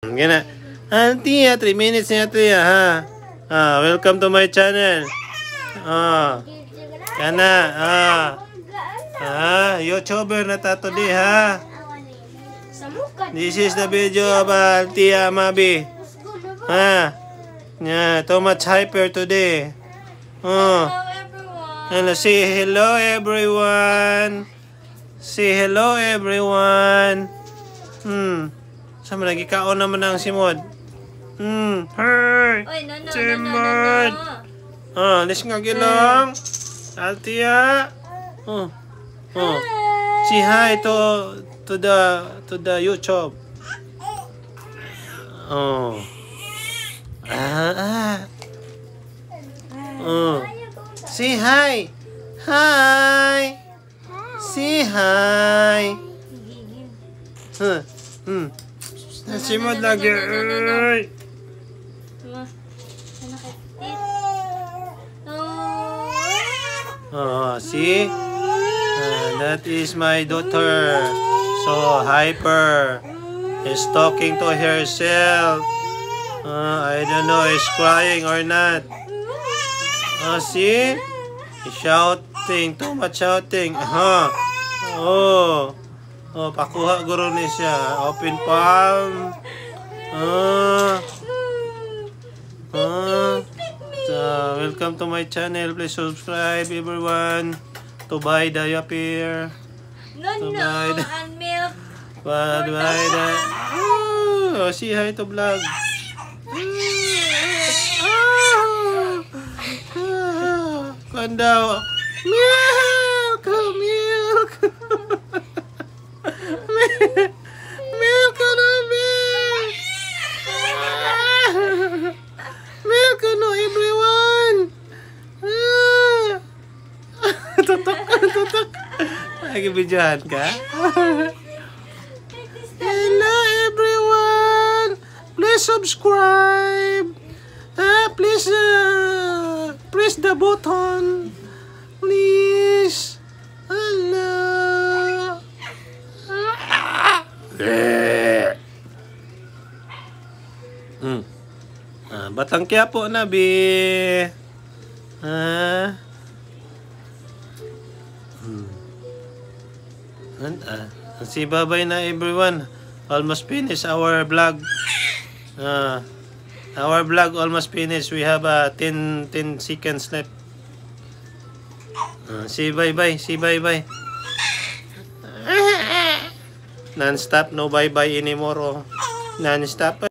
Gana. Auntie, 3 minutes na ito ha. Welcome to my channel. Kana. YouTuber na tato di ha. This is the video about Tia Mabi. Yeah, too much hyper today. Hello, say hello everyone. Say hello everyone. Sama lagi kaon naman ang simod. Hey. Simod. Let's nga gilong. Altia. Say hi to the YouTube. Say hi. Hi. Say hi. Simod lagi. See? That is my daughter. So hyper. Is talking to herself. I don't know is crying or not. See? He's shouting. Too much shouting. Pakuha guro ni siya. Open palm. Welcome to my channel. Please subscribe everyone. To buy diaper. And milk. Say hi to vlog. Kandaw. Milk. Milk. Milk no milk. Milk no everyone. Tutok. Lagi videohan ka? Hello everyone. Please subscribe. Please press the button. Please. Hello. Batang Quiapo na bi. See, bye-bye na everyone. Almost finished our vlog. Our vlog almost finished. We have 10 seconds left. Say bye-bye. Say bye-bye. Non-stop. No bye-bye anymore. Non-stop.